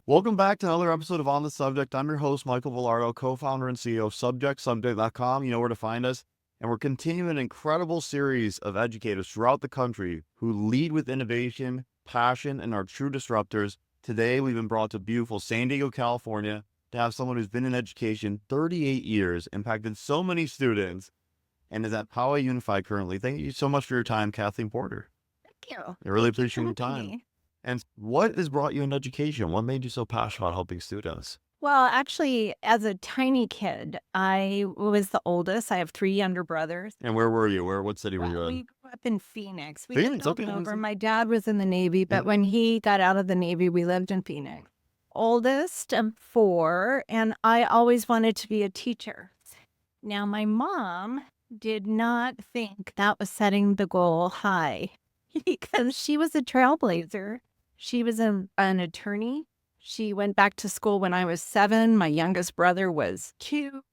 Welcome back to another episode of On the Subject. I'm your host, Michael Vilardo, co-founder and CEO of Subject.com. You know where to find us. And we're continuing an incredible series of educators throughout the country who lead with innovation, passion, and are true disruptors. Today, we've been brought to beautiful San Diego, California, to have someone who's been in education 38 years, impacted so many students, and is at Poway Unified currently. Thank you so much for your time, Kathleen Porter. Thank you. I really Thank you appreciate for your having time. me. And what has brought you in education? What made you so passionate about helping students? Well, actually, as a tiny kid, I was the oldest. I have three younger brothers. And where were you? What city were you Well, in? we grew up in Phoenix. We lived Phoenix, all okay. over. My dad was in the Navy, but Yeah. when he got out of the Navy, we lived in Phoenix. Oldest of four, and I always wanted to be a teacher. Now, my mom did not think that was setting the goal high because she was a trailblazer. She was an attorney. She went back to school when I was 7. My youngest brother was 2.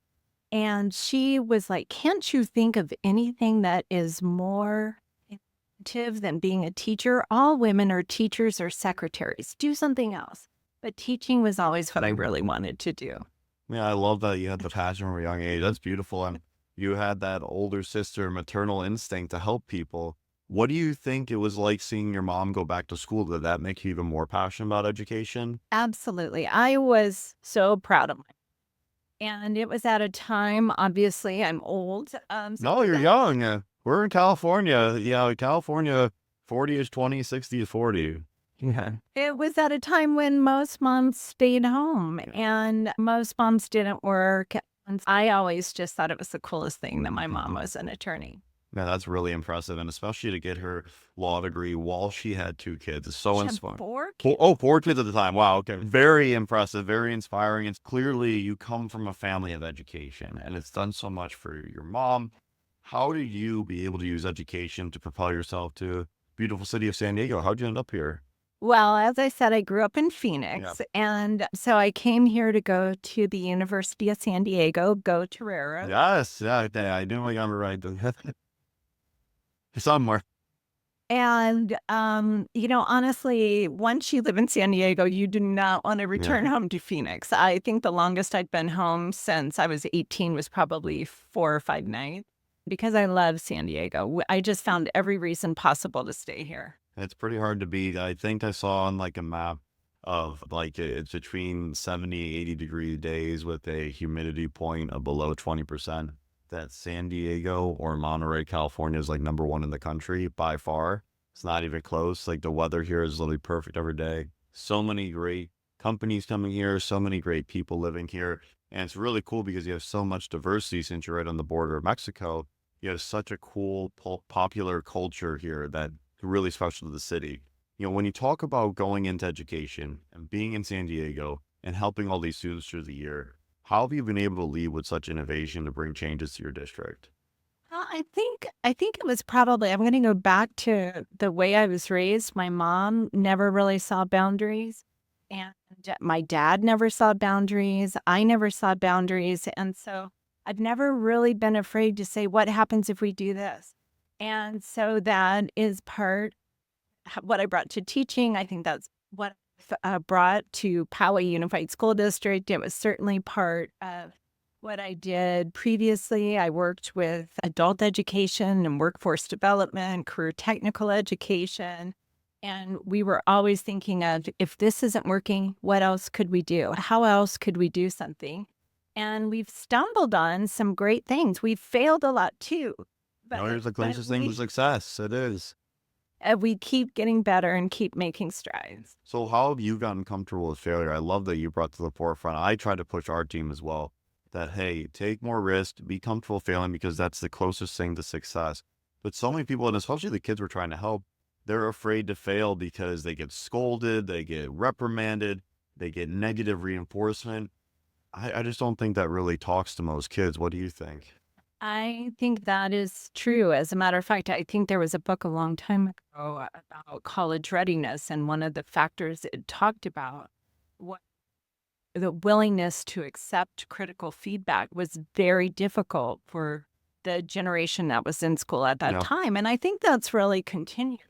And she was like, can't you think of anything that is more inventive than being a teacher? All women are teachers or secretaries. Do something else. But teaching was always what I really wanted to do. Yeah, I love that you had the passion from a young age. That's beautiful. And you had that older sister maternal instinct to help people. What do you think it was like seeing your mom go back to school? Did that make you even more passionate about education? Absolutely. I was so proud of myself. And it was at a time, obviously, I'm old. No, you're young. We're in California. California, 40 is 20, 60 is 40. Yeah. It was at a time when most moms stayed home and most moms didn't work. And I always just thought it was the coolest thing that my mom was an attorney. Yeah, that's really impressive. And especially to get her law degree while she had 2 kids is so She had inspiring. 4 Four, kids. oh, 4 kids at the time. Wow. Okay. Very impressive, very inspiring. It's clearly you come from a family of education and it's done so much for your mom. How did you be able to use education to propel yourself to beautiful city of San Diego? How'd you end up here? Well, as I said, I grew up in Yeah. Phoenix. And so I came here to go to the University of San Diego, go Torero. Yes. Yeah. I knew I got it right. Somewhere. And, honestly, once you live in San Diego, you do not want to return home to Phoenix. I think the longest I'd been home since I was 18 was probably 4 or 5 nights because I love San Diego. I just found every reason possible to stay here. It's pretty hard to beat. I think I saw on like a map of like it's between 70, 80-degree days with a humidity point of below 20%. That San Diego or Monterey, California is like number 1 in the country by far. It's not even close. Like the weather here is literally perfect every day. So many great companies coming here, so many great people living here. And it's really cool because you have so much diversity since you're right on the border of Mexico. You have such a cool popular culture here that really special to the city. When you talk about going into education and being in San Diego and helping all these students through the year, how have you been able to lead with such innovation to bring changes to your district? I think it was probably I'm gonna go back to the way I was raised. My mom never really saw boundaries, and my dad never saw boundaries. I never saw boundaries, and so I've never really been afraid to say, "What happens if we do this?" And so that is part what I brought to teaching. I think that's what brought to Poway Unified School District. It was certainly part of what I did previously. I worked with adult education and workforce development, career technical education. And we were always thinking of if this isn't working, what else could we do? How else could we do something? And we've stumbled on some great things. We've failed a lot too. There's the closest thing to success. It is. We keep getting better and keep making strides. So how have you gotten comfortable with failure? I love that you brought to the forefront. I try to push our team as well that, hey, take more risk, be comfortable failing because that's the closest thing to success. But so many people, and especially the kids we're trying to help, they're afraid to fail because they get scolded, they get reprimanded, they get negative reinforcement. I just don't think that really talks to most kids. What do you think? I think that is true. As a matter of fact, I think there was a book a long time ago about college readiness, and one of the factors it talked about was the willingness to accept critical feedback was very difficult for the generation that was in school at that Yeah. time. And I think that's really continued.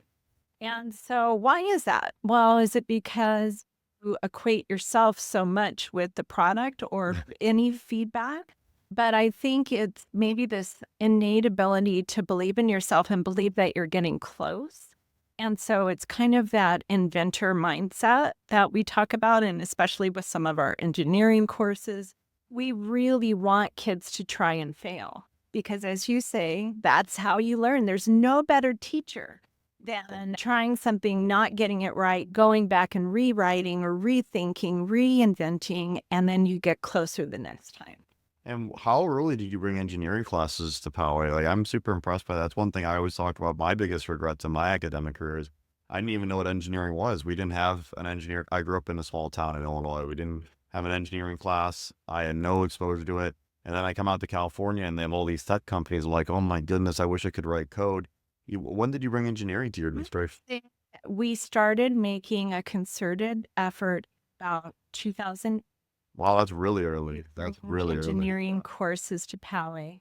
And so why is that? Well, is it because you equate yourself so much with the product or any feedback. But I think it's maybe this innate ability to believe in yourself and believe that you're getting close. And so it's kind of that inventor mindset that we talk about, and especially with some of our engineering courses, we really want kids to try and fail. Because as you say, that's how you learn. There's no better teacher than trying something, not getting it right, going back and rewriting or rethinking, reinventing, and then you get closer the next time. And how early did you bring engineering classes to Poway? Like, I'm super impressed by that. That's one thing I always talk about. My biggest regrets in my academic career is I didn't even know what engineering was. We didn't have an engineer. I grew up in a small town in Illinois. We didn't have an engineering class. I had no exposure to it. And then I come out to California and they have all these tech companies. I'm like, oh my goodness, I wish I could write code. When did you bring engineering to your administration? We started making a concerted effort about 2000 Wow, that's really early. That's really early. engineering courses to Poway.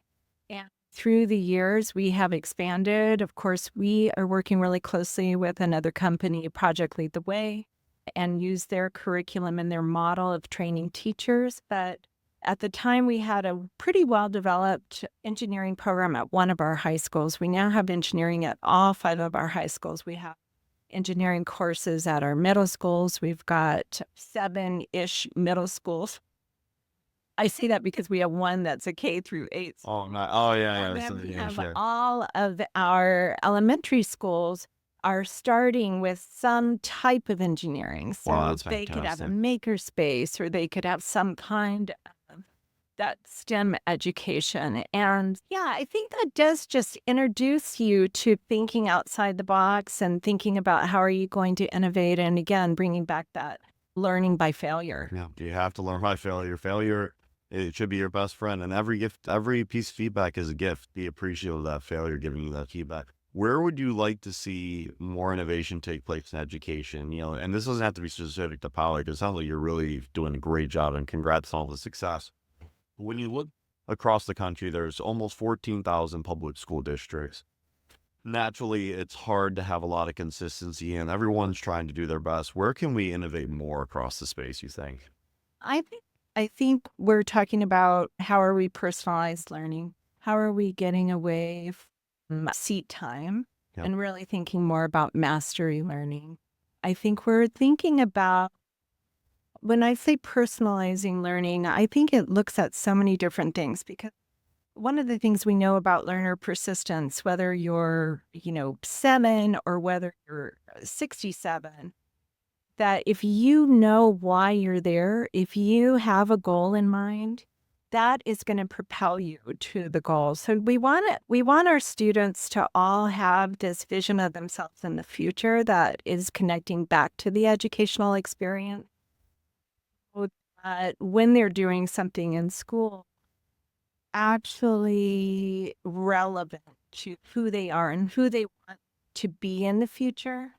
And through the years, we have expanded. Of course, we are working really closely with another company, Project Lead the Way, and use their curriculum and their model of training teachers. But at the time, we had a pretty well-developed engineering program at one of our high schools. We now have engineering at all 5 of our high schools. We have engineering courses at our middle schools. We've got 7-ish middle schools. I say that because we have one that's a K through 8. Oh, no. Oh, yeah, And yeah. then we Yeah, have sure. all of our elementary schools are starting with some type of engineering. So Wow, that's they could have a fantastic. maker space, or they could have some kind of that STEM education. And yeah, I think that does just introduce you to thinking outside the box and thinking about how are you going to innovate. And again, bringing back that learning by failure. Yeah, you have to learn by failure. Failure, it should be your best friend. And every gift, every piece of feedback is a gift. Be appreciative of that failure giving you that feedback. Where would you like to see more innovation take place in education? And this doesn't have to be specific to Poway, because it sounds like you're really doing a great job, and congrats on all the success. When you look across the country, there's almost 14,000 public school districts. Naturally, it's hard to have a lot of consistency, and everyone's trying to do their best. Where can we innovate more across the space, you think? I think we're talking about how are we personalized learning? How are we getting away from seat time Yep. and really thinking more about mastery learning? I think we're thinking about when I say personalizing learning, I think it looks at so many different things because one of the things we know about learner persistence, whether you're, 7 or whether you're 67, that if you know why you're there, if you have a goal in mind, that is going to propel you to the goal. So we want our students to all have this vision of themselves in the future that is connecting back to the educational experience. So that when they're doing something in school, actually relevant to who they are and who they want to be in the future.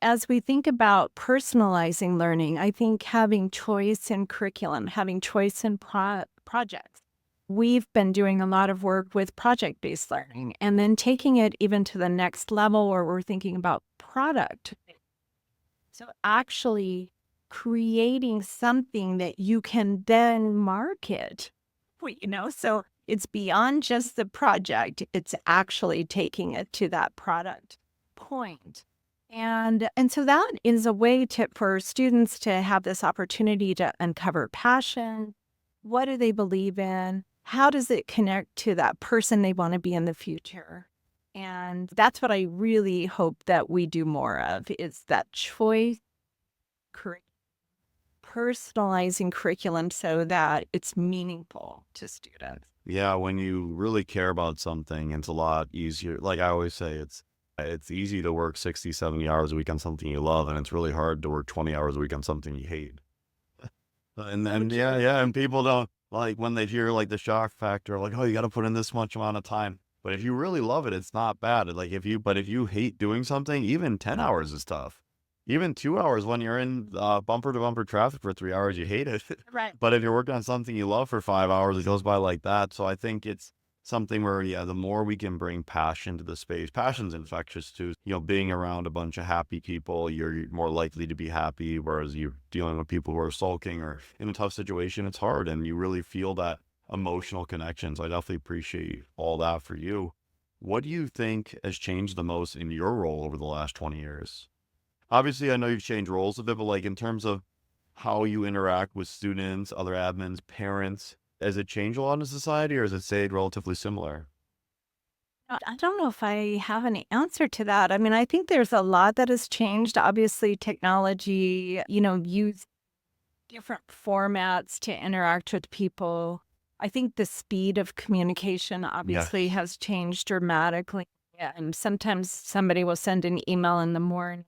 As we think about personalizing learning, I think having choice in curriculum, having choice in projects. We've been doing a lot of work with project-based learning and then taking it even to the next level where we're thinking about product. So actually creating something that you can then market, so it's beyond just the project. It's actually taking it to that product point. And so that is a way for students to have this opportunity to uncover passion. What do they believe in? How does it connect to that person they want to be in the future? And that's what I really hope that we do more of is that choice, personalizing curriculum so that it's meaningful to students. Yeah, when you really care about something, it's a lot easier. Like I always say, it's easy to work 60, 70 hours a week on something you love, and it's really hard to work 20 hours a week on something you hate. And then, yeah, and people don't like when they hear like the shock factor, like, oh, you got to put in this much amount of time. But if you really love it, it's not bad. Like if you hate doing something, even 10 hours is tough. Even 2 hours when you're in bumper to bumper traffic for 3 hours, you hate it. Right. But if you're working on something you love for 5 hours, it goes by like that. So I think it's something where, yeah, the more we can bring passion to the space, passion's infectious too. Being around a bunch of happy people, you're more likely to be happy. Whereas you're dealing with people who are sulking or in a tough situation, it's hard, and you really feel that emotional connection. So I definitely appreciate all that for you. What do you think has changed the most in your role over the last 20 years? Obviously, I know you've changed roles a bit, but like in terms of how you interact with students, other admins, parents, has it changed a lot in society or has it stayed relatively similar? I don't know if I have any answer to that. I mean, I think there's a lot that has changed. Obviously, technology, use different formats to interact with people. I think the speed of communication obviously Yes. has changed dramatically. Yeah, and sometimes somebody will send an email in the morning,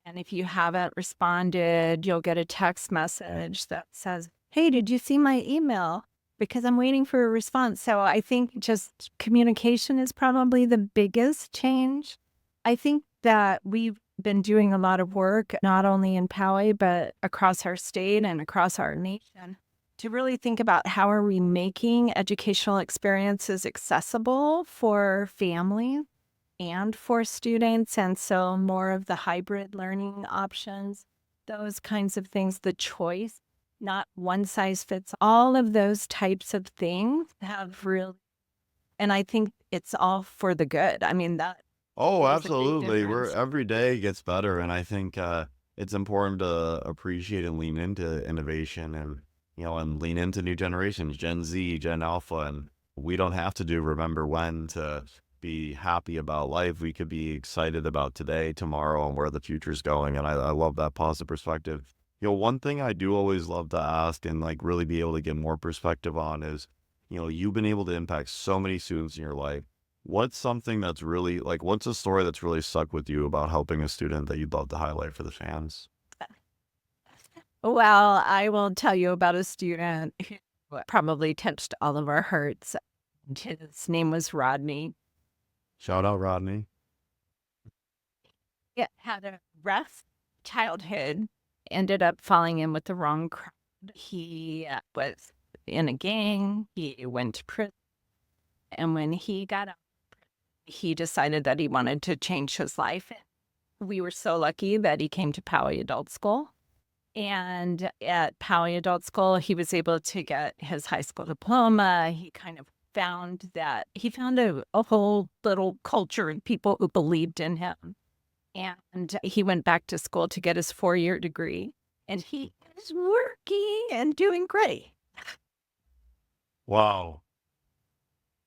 and if you haven't responded, you'll get a text message that says, "Hey, did you see my email?" Because I'm waiting for a response. So I think just communication is probably the biggest change. I think that we've been doing a lot of work, not only in Poway, but across our state and across our nation, to really think about how are we making educational experiences accessible for families and for students. And so more of the hybrid learning options, those kinds of things, the choice, not one size fits all of those types of things have really, and I think it's all for the good. I mean, that Oh, is a big absolutely. We're difference. every day gets better, and I think it's important to appreciate and lean into innovation, and and lean into new generations, Gen Z, Gen Alpha, and we don't have to do remember when to be happy about life. We could be excited about today, tomorrow, and where the future's going. And I love that positive perspective. One thing I do always love to ask and like really be able to get more perspective on is, you've been able to impact so many students in your life. What's something that's really like, what's a story that's really stuck with you about helping a student that you'd love to highlight for the fans? Well, I will tell you about a student who probably touched all of our hearts. His name was Rodney. Shout out Rodney. He had a rough childhood, ended up falling in with the wrong crowd. He was in a gang, he went to prison, and when he got out, he decided that he wanted to change his life. We were so lucky that he came to Poway Adult School. And at Poway Adult School, he was able to get his high school diploma. He kind of found that he found a whole little culture and people who believed in him. And he went back to school to get his 4-year degree. And he is working and doing great. Wow.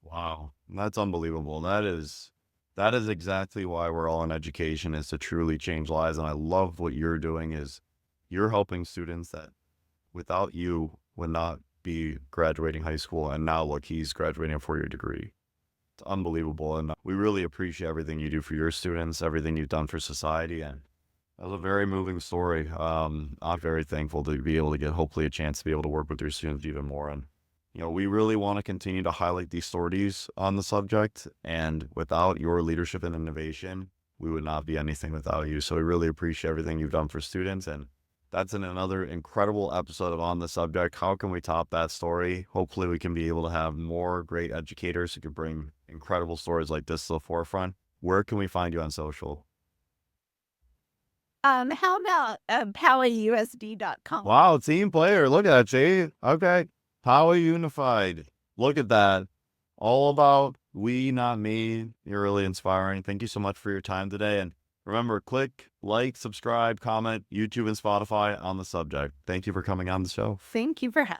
Wow. That's unbelievable. That is exactly why we're all in education, is to truly change lives. And I love what you're doing is you're helping students that without you would not be graduating high school. And now look, he's graduating a 4-year degree. It's unbelievable. And we really appreciate everything you do for your students, everything you've done for society. And that was a very moving story. I'm very thankful to be able to get hopefully a chance to be able to work with your students even more. And, we really want to continue to highlight these stories on the subject. And without your leadership and innovation, we would not be anything without you. So we really appreciate everything you've done for students. And that's in another incredible episode of On the Subject. How can we top that story? Hopefully we can be able to have more great educators who can bring incredible stories like this to the forefront. Where can we find you on social? How about PowayUSD.com? Wow, team player. Look at that, Jay. Okay. Poway Unified. Look at that. All about we, not me. You're really inspiring. Thank you so much for your time today. And remember, click, like, subscribe, comment, YouTube and Spotify on the subject. Thank you for coming on the show. Thank you for having